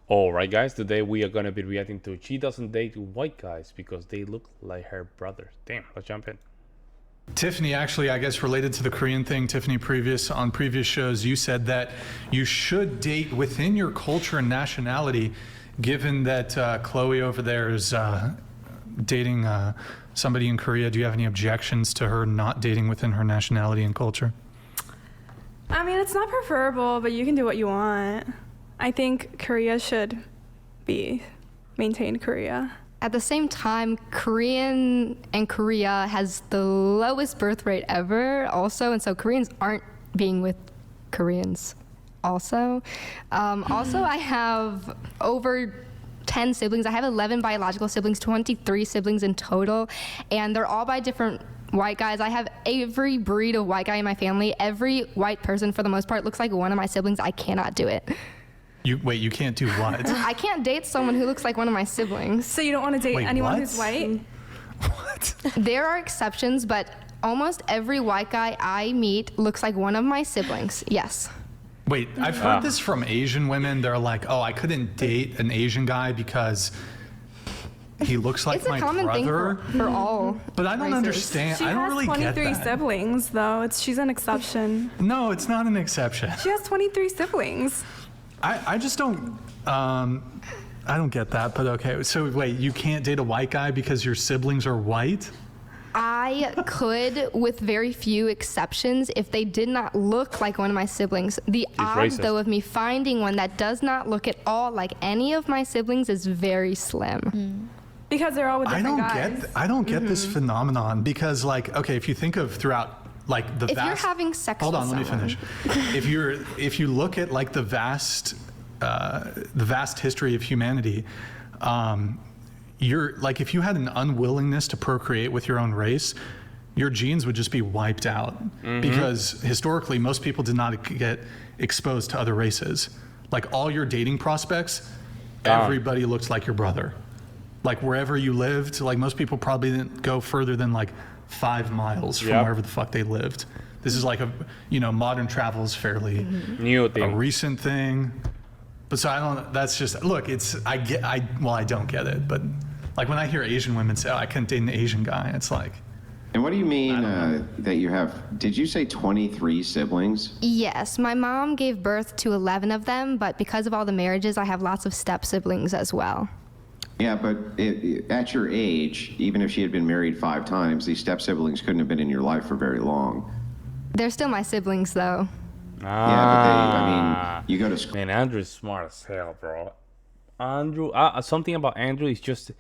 All right, guys. Today we are gonna be reacting to "She Doesn't Date White Guys Because They Look Like Her Brothers." Damn, let's jump in. Tiffany, actually, I guess related to the Korean thing, Tiffany, on previous shows, you said that you should date within your culture and nationality, given that Chloe over there is dating somebody in Korea. Do you have any objections to her not dating within her nationality and culture? I mean, it's not preferable, but you can do what you want. I think Korea should be maintained Korea. At the same time, Korea has the lowest birth rate ever also, and so Koreans aren't being with Koreans also. Also, I have over 10 siblings. I have 11 biological siblings, 23 siblings in total, and they're all by different white guys. I have every breed of white guy in my family. Every white person, for the most part, looks like one of my siblings. I cannot do it. You can't do what? I can't date someone who looks like one of my siblings. So you don't want to date anyone who's white? What? There are exceptions, but almost every white guy I meet looks like one of my siblings. Yes. Wait, I've heard this from Asian women. They're like, oh, I couldn't date an Asian guy because he looks like my brother. It's a common thing for all. But I don't races. understand. She I don't has really get 23 that. siblings, though. She's an exception. No, it's not an exception. She has 23 siblings. I just don't. I don't get that. But okay. So wait, you can't date a white guy because your siblings are white? I could, with very few exceptions, if they did not look like one of my siblings. The odds, racist. though, of me finding one that does not look at all like any of my siblings is very slim. Because they're all with different guys. I don't get this phenomenon because, like, okay, if you think of throughout, like, the If vast. you're having sex Hold with on, let me someone. finish. If you look at like the vast history of humanity, you're like, if you had an unwillingness to procreate with your own race, your genes would just be wiped out because historically most people did not get exposed to other races. Like all your dating prospects, everybody looks like your brother. Like wherever you lived, like most people probably didn't go further than like 5 miles from wherever the fuck they lived. This is like modern travel is fairly New a thing. recent thing. But so I don't, that's just, look, I don't get it. But like when I hear Asian women say, oh, I couldn't date an Asian guy, it's like. And what do you mean that you have, did you say 23 siblings? Yes, my mom gave birth to 11 of them, but because of all the marriages, I have lots of step siblings as well. Yeah, but at your age, even if she had been married 5 times, these step siblings couldn't have been in your life for very long. They're still my siblings, though. Yeah, but you go to school. Man, Andrew's smart as hell, bro. Andrew, something about Andrew is just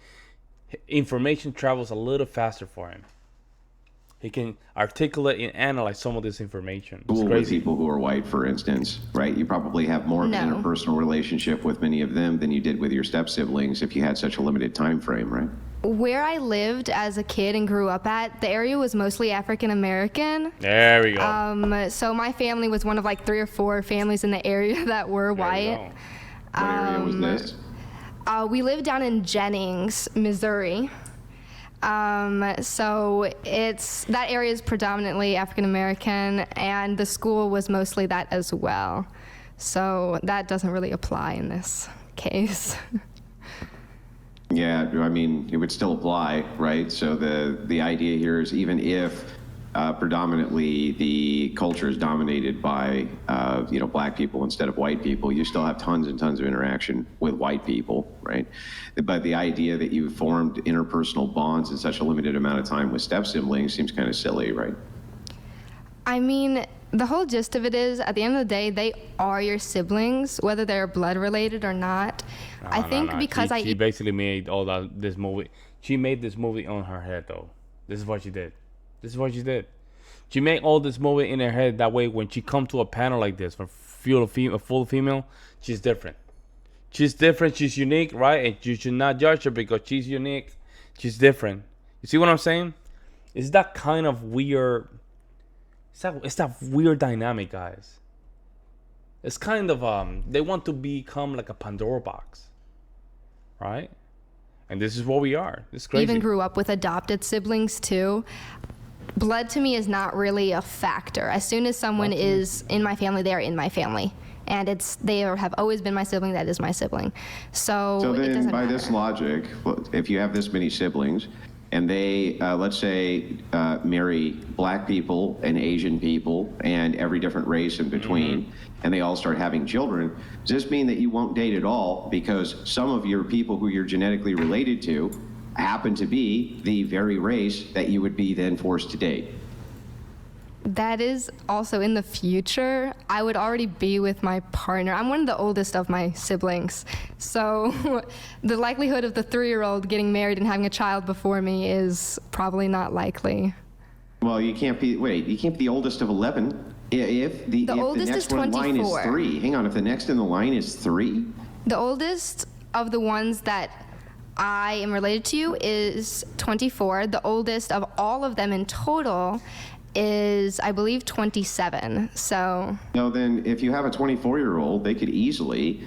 information travels a little faster for him. He can articulate and analyze some of this information. It's With crazy. people who are white, for instance, right? You probably have more of an No. interpersonal relationship with many of them than you did with your step siblings if you had such a limited time frame, right? Where I lived as a kid and grew up at, the area was mostly African American. There we go. So my family was one of like 3 or 4 families in the area that were There you white. go. What area was this? We lived down in Jennings, Missouri. So that area is predominantly African American, and the school was mostly that as well. So that doesn't really apply in this case. Yeah, I mean, it would still apply, right? So the idea here is even if predominantly the culture is dominated by, black people instead of white people, you still have tons and tons of interaction with white people, right? But the idea that you formed interpersonal bonds in such a limited amount of time with step siblings seems kind of silly, right? I mean, the whole gist of it is, at the end of the day, they are your siblings, whether they're blood related or not. I think because she basically made this movie. She made this movie on her head, though. This is what she did. She made all this movie in her head. That way, when she come to a panel like this, for a full female, she's different. She's different. She's unique, right? And you should not judge her because she's unique. She's different. You see what I'm saying? It's that kind of weird. It's that weird dynamic, guys. It's kind of they want to become like a Pandora box, right? And this is what we are. It's crazy. even grew up with adopted siblings too. Blood to me is not really a factor. As soon as someone is in my family, they are in my family. and have always been my sibling. That is my sibling. So So it then, doesn't by matter. this logic, if you have this many siblings, and they, let's say, marry black people and Asian people and every different race in between, and they all start having children, does this mean that you won't date at all because some of your people who you're genetically related to happen to be the very race that you would be then forced to date? That is also in the future. I would already be with my partner. I'm one of the oldest of my siblings. So the likelihood of the 3-year-old getting married and having a child before me is probably not likely. Well, you can't be the oldest of 11. If the oldest next is one in line is 24. 3, hang on, if the next in the line is 3? The oldest of the ones that I am related to is 24. The oldest of all of them in total is, I believe, 27. So No, then if you have a 24-year-old, they could easily,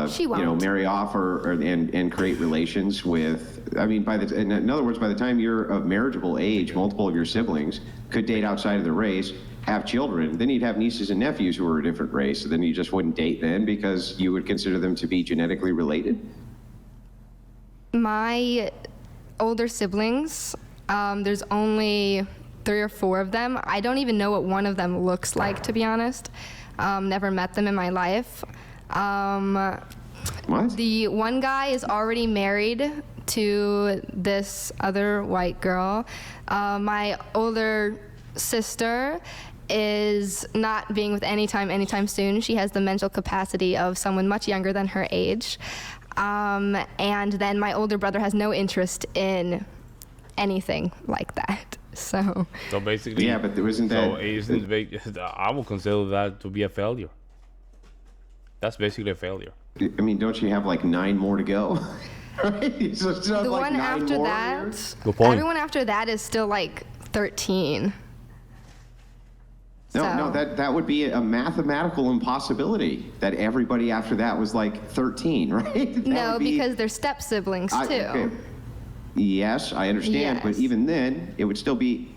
She won't. marry off and create relations with. I mean, in other words, by the time you're of marriageable age, multiple of your siblings could date outside of the race, have children. Then you'd have nieces and nephews who are a different race. So then you just wouldn't date then because you would consider them to be genetically related. my older siblings, there's only 3 or 4 of them. I don't even know what one of them looks like, to be honest. Never met them in my life. What? The one guy is already married to this other white girl. My older sister is not being with anytime soon. She has the mental capacity of someone much younger than her age. And then my older brother has no interest in anything like that. So basically, Yeah, but there isn't that. I would consider that to be a failure. That's basically a failure. I mean, don't you have like 9 more to go? Right? So it's not the like one 9 after more that, here? Good point. everyone after that is still like 13. No, that would be a mathematical impossibility that everybody after that was like 13, right? That No, would be- because they're step siblings too. okay. Yes, I understand, but Yes. even then, it would still be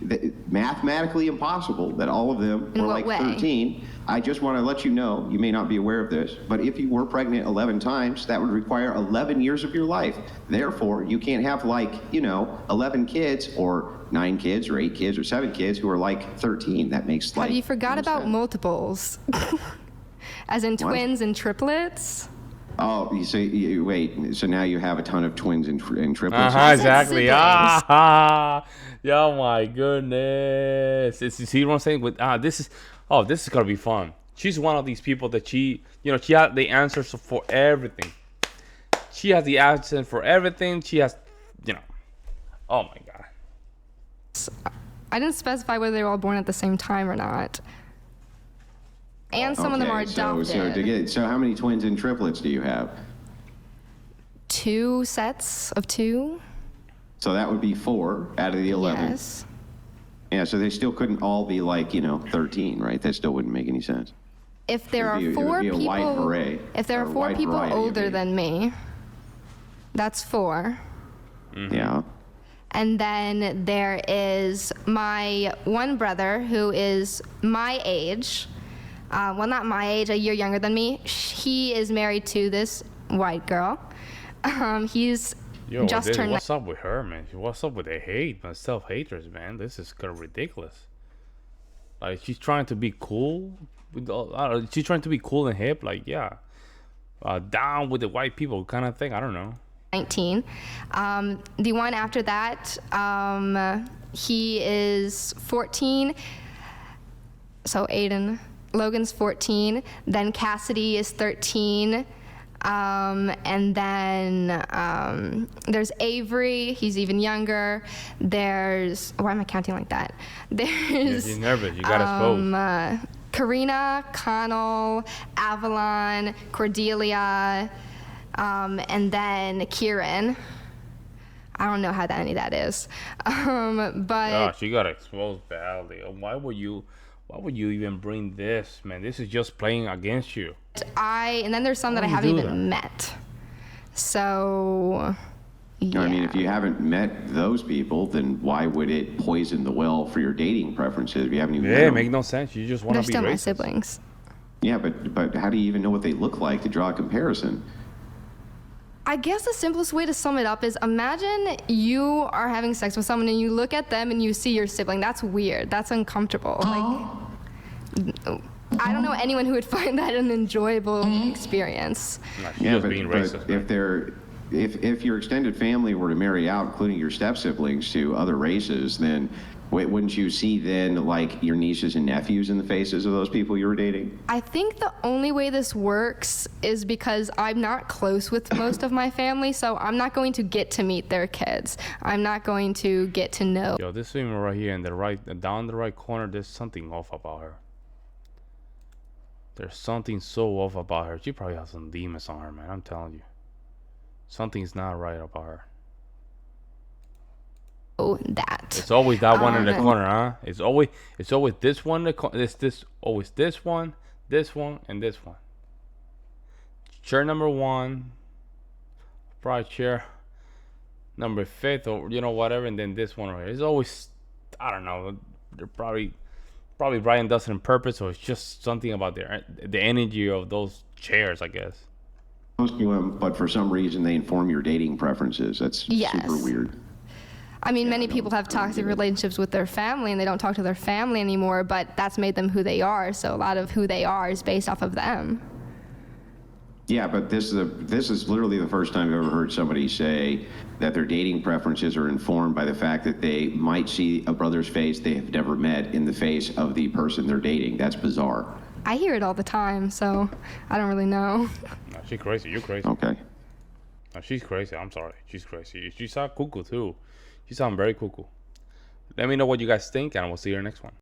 mathematically impossible that all of them In were what like way? 13. I just want to let you know, you may not be aware of this, but if you were pregnant 11 times, that would require 11 years of your life. Therefore, you can't have 11 kids or 9 kids or 8 kids or 7 kids who are like 13. That makes Have you forgot no about sense. multiples? As in What? twins and triplets? Oh, wait, so now you have a ton of twins and triplets? Exactly. siblings. Oh my goodness. See what I'm saying? This is gonna be fun. She's one of these people that she has the answers for everything. She has the answer for everything. She has, oh my god. I didn't specify whether they were all born at the same time or not. And some of them are adopted. So how many twins and triplets do you have? 2 sets of 2. So that would be 4 out of the 11. Yes. Yeah, so they still couldn't all be 13, right? That still wouldn't make any sense. If there are It would 4 be a wide people, array, if there or are a 4 wide people variety, I older mean. than me, that's 4. Yeah. And then there is my one brother who is my age. Well, not my age, a year younger than me. He is married to this white girl. He's just turned. What's up with her, man? What's up with the hate, man? Self-haters, man. This is kind of ridiculous. Like, she's trying to be cool. She's trying to be cool and hip. Like, yeah. Down with the white people kind of thing. I don't know. 19. The one after that, he is 14. So Logan's 14. Then Cassidy is 13. And then there's Avery. He's even younger. Why am I counting like that? There's She's nervous. You got exposed. Karina, Connell, Avalon, Cordelia, and then Kieran. I don't know how any of that is, but She got exposed badly. Why would you even bring this, man? This is just playing against you. and then there's some that I Why would haven't you do even met. So, yeah. I mean, if you haven't met those people, then why would it poison the well for your dating preferences if you haven't even met Yeah, them? make no sense. You just want They're to be still my racist. siblings. Yeah, but how do you even know what they look like to draw a comparison? I guess the simplest way to sum it up is imagine you are having sex with someone and you look at them and you see your sibling. That's weird. That's uncomfortable. Like, I don't know anyone who would find that an enjoyable experience. Nah, she's just being racist. But if your extended family were to marry out, including your step siblings, to other races, then wouldn't you see then like your nieces and nephews in the faces of those people you were dating? I think the only way this works is because I'm not close with most of my family, so I'm not going to get to meet their kids. I'm not going to get to know. Yo, this woman right here in the right, down the right corner, there's something off about her. There's something so off about her. She probably has some demons on her, man. I'm telling you. Something's not right about her. That. It's always that one in the corner, huh? It's always this one. Always this one, and this one. Chair number 1, probably chair number 5th, or whatever, and then this one right here. It's always, I don't know. They're probably Brian does it on purpose, or it's just something about the energy of those chairs, I guess. But for some reason they inform your dating preferences. That's super weird. I mean, many people have toxic relationships with their family and they don't talk to their family anymore, but that's made them who they are. So a lot of who they are is based off of them. Yeah, but this is literally the first time I've ever heard somebody say that their dating preferences are informed by the fact that they might see a brother's face they have never met in the face of the person they're dating. That's bizarre. I hear it all the time, so I don't really know. No, she's crazy. You're crazy. Okay. No, she's crazy. I'm sorry. She's crazy. She sounds cuckoo too. She sounds very cuckoo. Let me know what you guys think, and we'll see you in the next one.